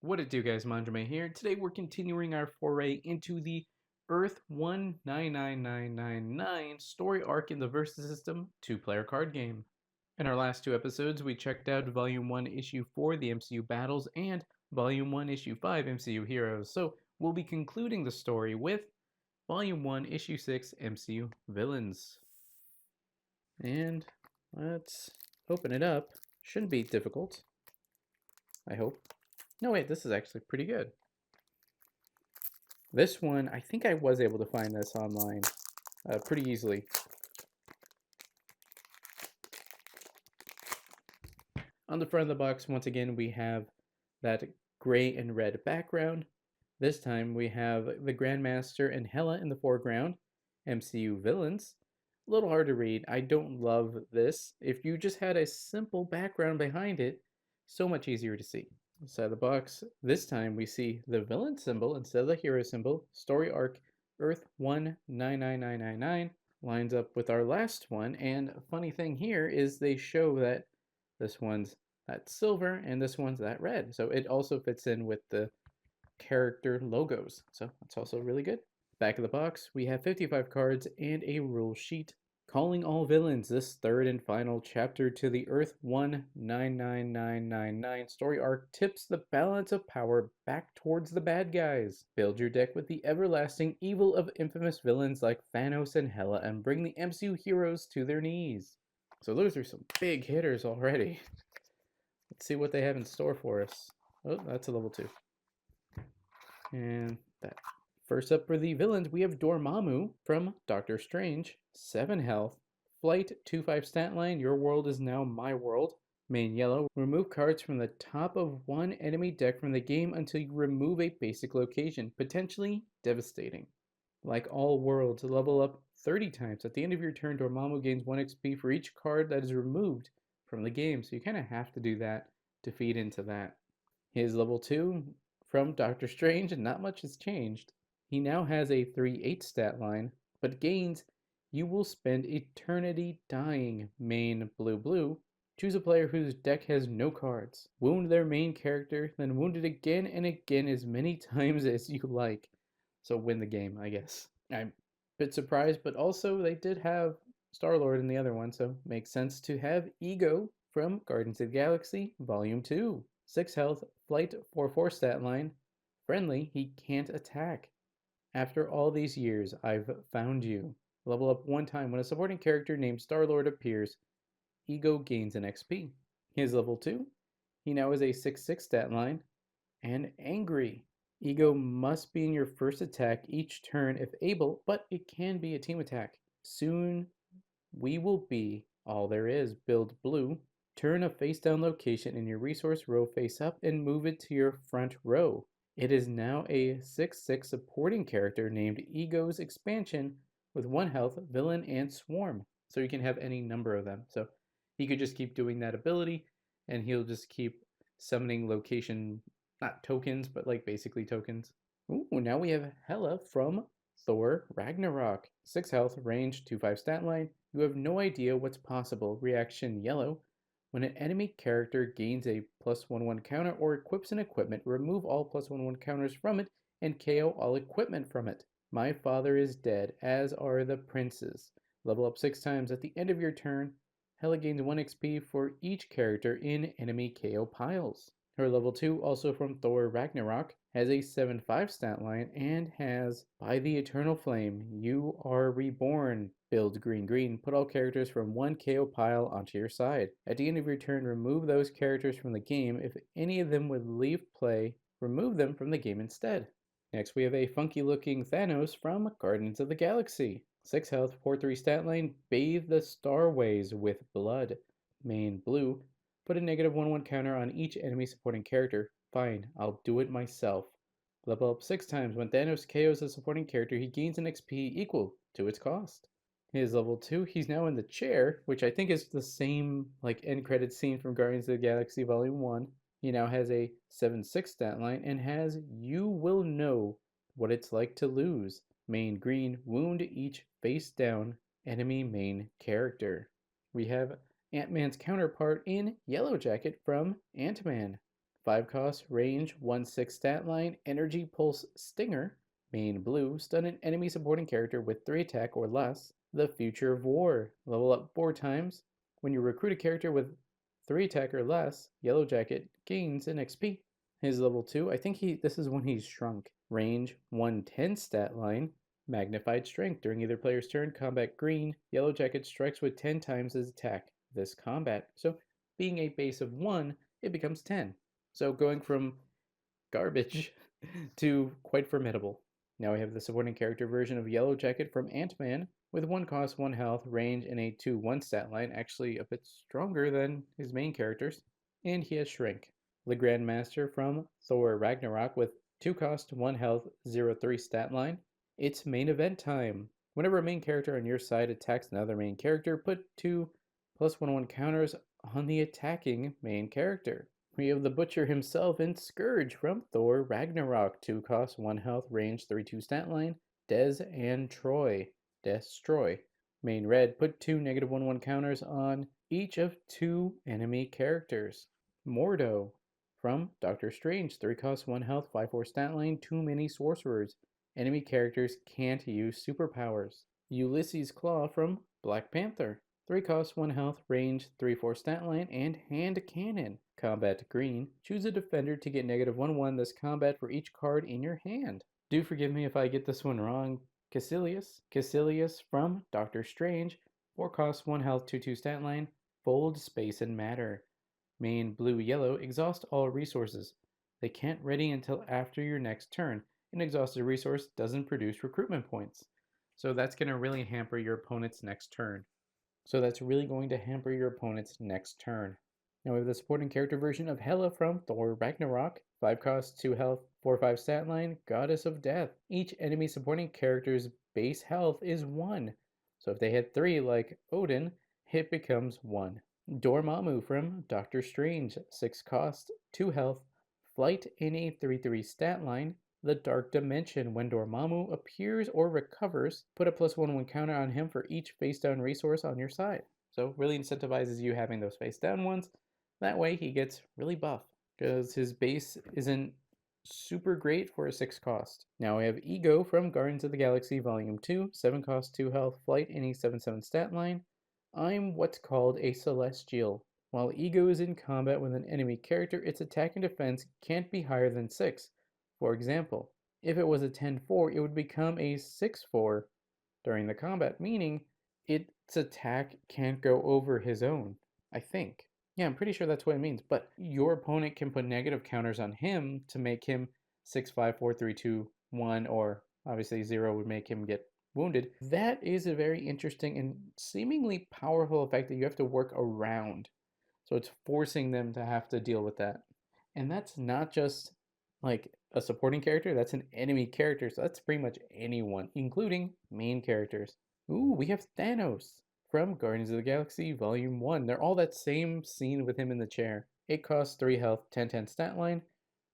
What it do, guys? Manjoume here. Today we're continuing our foray into the Earth 199999 story arc in the Versus System two-player card game. In our last two episodes, we checked out Volume 1, Issue 4, the MCU Battles, and Volume 1, Issue 5, MCU Heroes. So we'll be concluding the story with Volume 1, Issue 6, MCU Villains. And let's open it up. Shouldn't be difficult, I hope. No, wait, this is actually pretty good. This one, I think I was able to find this online pretty easily. On the front of the box, once again, we have that gray and red background. This time we have the Grandmaster and Hela in the foreground. MCU Villains. A little hard to read. I don't love this. If you just had a simple background behind it, so much easier to see. Inside the box, this time we see the villain symbol instead of the hero symbol. Story arc Earth 199999 lines up with our last one. And a funny thing here is they show that this one's that silver and this one's that red. So it also fits in with the character logos. So that's also really good. Back of the box, we have 55 cards and a rule sheet. Calling all villains, this third and final chapter to the Earth 199999 story arc tips the balance of power back towards the bad guys. Build your deck with the everlasting evil of infamous villains like Thanos and Hela and bring the MCU heroes to their knees. So those are some big hitters already. Let's see what they have in store for us. Oh, that's a level 2. And that. First up for the villains, we have Dormammu from Doctor Strange. 7 health. Flight 2-5 stat line. Your world is now my world. Main yellow. Remove cards from the top of one enemy deck from the game until you remove a basic location. Potentially devastating. Like all worlds, level up 30 times. At the end of your turn, Dormammu gains 1 XP for each card that is removed from the game. So you kind of have to do that to feed into that. His level 2 from Doctor Strange, and not much has changed. He now has a 3-8 stat line, but gains You Will Spend Eternity Dying main blue. Choose a player whose deck has no cards. Wound their main character, then wound it again and again as many times as you like. So win the game, I guess. I'm a bit surprised, but also they did have Star-Lord in the other one, so makes sense to have Ego from Guardians of the Galaxy Volume 2. 6 health, flight 4-4 stat line. Friendly, he can't attack. After all these years, I've found you. Level up 1 time when a supporting character named Star-Lord appears. Ego gains an XP. His level 2. He now has a 6-6 stat line. And Angry. Ego must be in your first attack each turn if able, but it can be a team attack. Soon, we will be all there is. Build blue. Turn a face-down location in your resource row face up and move it to your front row. It is now a 6-6 supporting character named Ego's Expansion with 1 health, Villain, and Swarm. So you can have any number of them. So he could just keep doing that ability, and he'll just keep summoning location, not tokens, but like basically tokens. Ooh, now we have Hela from Thor Ragnarok. 6 health, range, 2-5 stat line. You have no idea what's possible. Reaction yellow. When an enemy character gains a +1/1 counter or equips an equipment, remove all +1/1 counters from it and KO all equipment from it. My father is dead, as are the princes. Level up 6 times at the end of your turn. Hela gains 1 XP for each character in enemy KO piles. Her level 2, also from Thor Ragnarok, has a 7-5 stat line and has By the Eternal Flame, You Are Reborn. Build green. Put all characters from 1 KO pile onto your side. At the end of your turn, remove those characters from the game. If any of them would leave play, remove them from the game instead. Next, we have a funky looking Thanos from Guardians of the Galaxy. 6 health, 4-3 stat line, Bathe the Starways with Blood. Main blue. Put a -1/1 counter on each enemy supporting character. Fine, I'll do it myself. Level up 6 times. When Thanos KOs a supporting character, he gains an XP equal to its cost. His level 2, he's now in the chair, which I think is the same like end credit scene from Guardians of the Galaxy Volume 1. He now has a 7-6 stat line and has You Will Know What It's Like to Lose. Main green, wound each face down enemy main character. We have Ant-Man's counterpart in Yellow Jacket from Ant-Man. 5 cost, range, 1/6 stat line, energy pulse stinger. Main blue, stun an enemy supporting character with 3 attack or less. The Future of War, level up 4 times. When you recruit a character with 3 attack or less, Yellow Jacket gains an XP. His level 2, I think this is when he's shrunk. Range, 110 stat line, magnified strength. During either player's turn, combat green, Yellow Jacket strikes with 10 times his attack this combat. So being a base of 1, it becomes 10. So going from garbage to quite formidable. Now we have the supporting character version of Yellow Jacket from Ant-Man with 1 cost, 1 health, range, and a 2/1 stat line, actually a bit stronger than his main characters. And he has Shrink. The Grandmaster from Thor Ragnarok with 2 cost, 1 health, 0/3 stat line. It's main event time. Whenever a main character on your side attacks another main character, put 2 +1/1 counters on the attacking main character. We have the Butcher himself in Scourge from Thor Ragnarok. 2 cost, 1 health, range, 3/2 stat line. Des and Troy. Destroy. Main red, put 2 -1/1 counters on each of 2 enemy characters. Mordo from Doctor Strange. 3 cost, 1 health, 5/4 stat line, 2 mini sorcerers. Enemy characters can't use superpowers. Ulysses Claw from Black Panther. 3 cost, 1 health, range, 3/4 stat line, and hand cannon. Combat green. Choose a defender to get -1/1 this combat for each card in your hand. Do forgive me if I get this one wrong. Caecilius from Doctor Strange. 4 cost, 1 health, 2/2 stat line. Fold space and matter. Main blue-yellow. Exhaust all resources. They can't ready until after your next turn. An exhausted resource doesn't produce recruitment points. So that's going to really hamper your opponent's next turn. Now we have the supporting character version of Hela from Thor Ragnarok. 5 cost, 2 health, 4/5 stat line, Goddess of Death. Each enemy supporting character's base health is 1. So if they hit 3 like Odin, it becomes 1. Dormammu from Doctor Strange. 6 cost, 2 health, flight in a 3/3 stat line. The Dark Dimension. When Dormammu appears or recovers, put a +1/1 counter on him for each face down resource on your side. So really incentivizes you having those face down ones. That way he gets really buff because his base isn't super great for a 6 cost. Now we have Ego from Guardians of the Galaxy Volume 2. 7 cost, 2 health, flight in a 7/7 stat line. I'm what's called a Celestial. While Ego is in combat with an enemy character, its attack and defense can't be higher than 6. For example, if it was a 10-4, it would become a 6-4 during the combat, meaning its attack can't go over his own, I think. Yeah, I'm pretty sure that's what it means, but your opponent can put negative counters on him to make him 6, 5, 4, 3, 2, 1, or obviously 0 would make him get wounded. That is a very interesting and seemingly powerful effect that you have to work around. So it's forcing them to have to deal with that. And that's not just like a supporting character, that's an enemy character. So that's pretty much anyone, including main characters. Ooh, we have Thanos from Guardians of the Galaxy Volume 1. They're all that same scene with him in the chair. It costs 3 health, 10/10 stat line.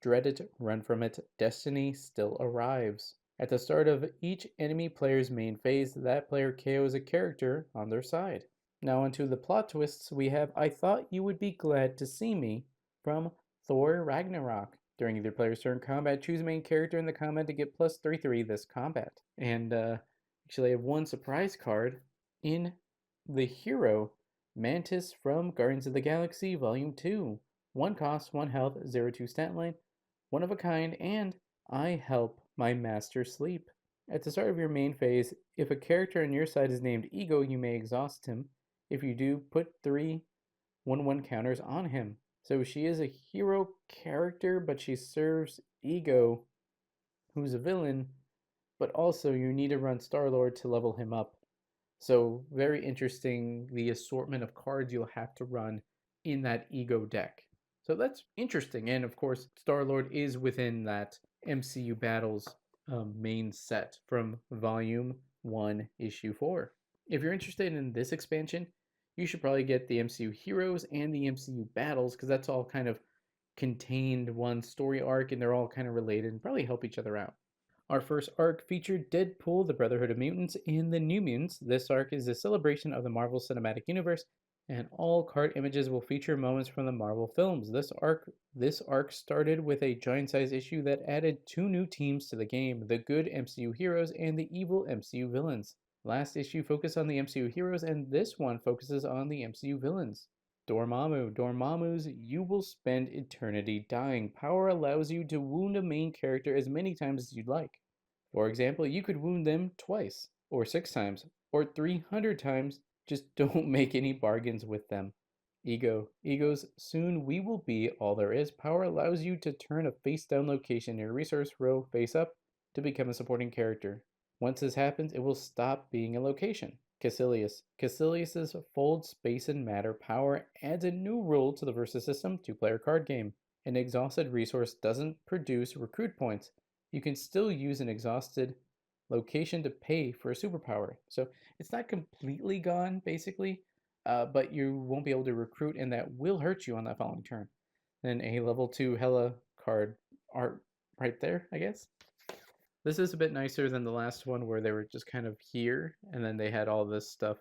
Dread it, run from it. Destiny still arrives. At the start of each enemy player's main phase, that player KOs a character on their side. Now onto the plot twists, we have I Thought You Would Be Glad to See Me from Thor Ragnarok. During either player's turn combat, choose main character in the combat to get +3/3 this combat. And actually I have one surprise card in the hero, Mantis from Guardians of the Galaxy Volume 2. 1 cost, 1 health, 0/2 stat line, 1 of a kind, and I help my master sleep. At the start of your main phase, if a character on your side is named Ego, you may exhaust him. If you do, put 3 1/1 counters on him. So she is a hero character, but she serves Ego, who's a villain, but also you need to run Star-Lord to level him up. So very interesting, the assortment of cards you'll have to run in that Ego deck. So that's interesting. And of course, Star-Lord is within that MCU Battles main set from Volume 1, Issue 4. If you're interested in this expansion, you should probably get the MCU Heroes and the MCU Battles because that's all kind of contained one story arc and they're all kind of related and probably help each other out. Our first arc featured Deadpool, the Brotherhood of Mutants, and the New Mutants. This arc is a celebration of the Marvel Cinematic Universe And all card images will feature moments from the Marvel films. This arc started with a giant-size issue that added 2 new teams to the game: the good MCU heroes and the evil MCU villains. Last issue focused on the MCU heroes, and this one focuses on the MCU villains. Dormammu's "You will spend eternity dying" power allows you to wound a main character as many times as you'd like. For example, you could wound them twice, or 6 times, or 300 times. Just don't make any bargains with them. Ego's "Soon we will be all there is" power allows you to turn a face down location in your resource row face up to become a supporting character. Once this happens, it will stop being a location. Cassilius's "Fold Space and Matter" power adds a new rule to the Versus System 2-player card game. An exhausted resource doesn't produce recruit points. You can still use an exhausted location to pay for a superpower. So it's not completely gone, basically, but you won't be able to recruit, and that will hurt you on that following turn. Then a level 2 Hela card art right there, I guess. This is a bit nicer than the last one where they were just kind of here, and then they had all this stuff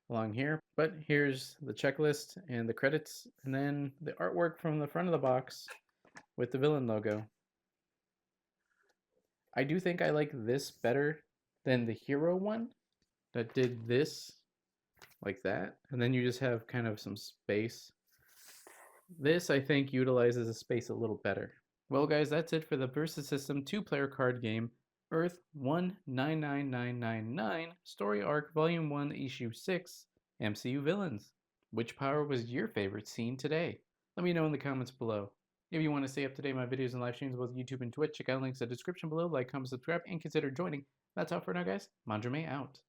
along here. But here's the checklist and the credits, and then the artwork from the front of the box with the villain logo. I do think I like this better than the hero one that did this like that, and then you just have kind of some space. This, I think, utilizes the space a little better. Well, guys, that's it for the Versus System 2-player card game Earth 199999 Story Arc Volume 1 Issue 6 MCU Villains. Which power was your favorite scene today? Let me know in the comments below. If you want to stay up to date with my videos and live streams on both YouTube and Twitch, check out links in the description below, like, comment, subscribe, and consider joining. That's all for now, guys. Manjoume out.